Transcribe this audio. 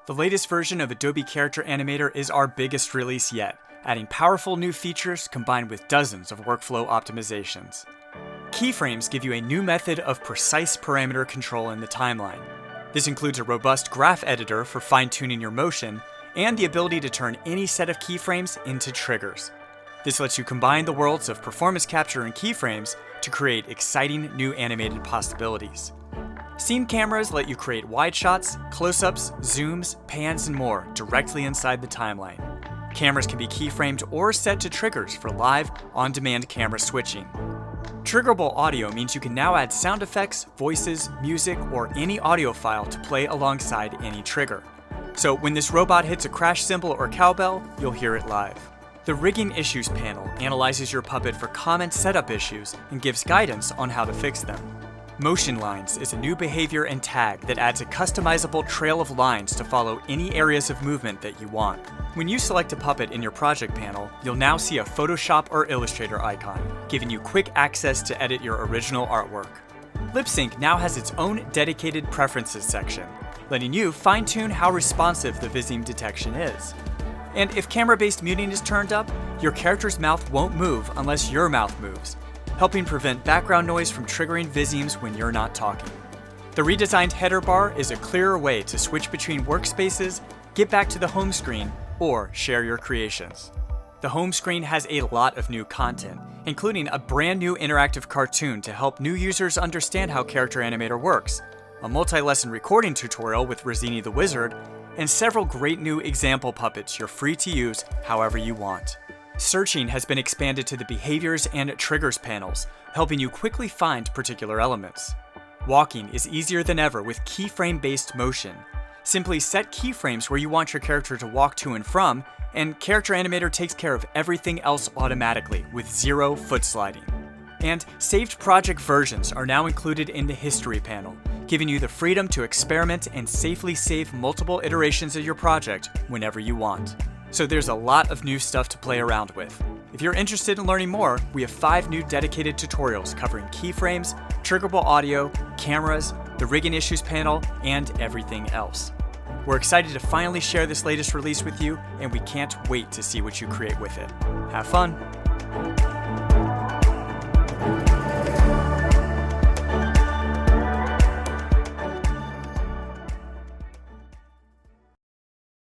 The latest version of Adobe Character Animator is our biggest release yet, adding powerful new features combined with dozens of workflow optimizations. Keyframes give you a new method of precise parameter control in the timeline. This includes a robust graph editor for fine-tuning your motion, and the ability to turn any set of keyframes into triggers. This lets you combine the worlds of performance capture and keyframes to create exciting new animated possibilities. Scene cameras let you create wide shots, close-ups, zooms, pans, and more directly inside the timeline. Cameras can be keyframed or set to triggers for live, on-demand camera switching. Triggerable audio means you can now add sound effects, voices, music, or any audio file to play alongside any trigger. So when this robot hits a crash cymbal or cowbell, you'll hear it live. The Rigging Issues panel analyzes your puppet for common setup issues and gives guidance on how to fix them. Motion Lines is a new behavior and tag that adds a customizable trail of lines to follow any areas of movement that you want. When you select a puppet in your project panel, you'll now see a Photoshop or Illustrator icon, giving you quick access to edit your original artwork. Lip Sync now has its own dedicated preferences section, letting you fine-tune how responsive the Vizime detection is. And if camera-based muting is turned up, your character's mouth won't move unless your mouth moves, helping prevent background noise from triggering Vizimes when you're not talking. The redesigned header bar is a clearer way to switch between workspaces, get back to the home screen, or share your creations. The home screen has a lot of new content, including a brand new interactive cartoon to help new users understand how Character Animator works, a multi-lesson recording tutorial with Rosini the Wizard, and several great new example puppets you're free to use however you want. Searching has been expanded to the Behaviors and Triggers panels, helping you quickly find particular elements. Walking is easier than ever with keyframe-based motion. Simply set keyframes where you want your character to walk to and from, and Character Animator takes care of everything else automatically with zero foot sliding. And saved project versions are now included in the History panel, giving you the freedom to experiment and safely save multiple iterations of your project whenever you want. So there's a lot of new stuff to play around with. If you're interested in learning more, we have 5 new dedicated tutorials covering keyframes, triggerable audio, cameras, the Rigging Issues panel, and everything else. We're excited to finally share this latest release with you, and we can't wait to see what you create with it. Have fun!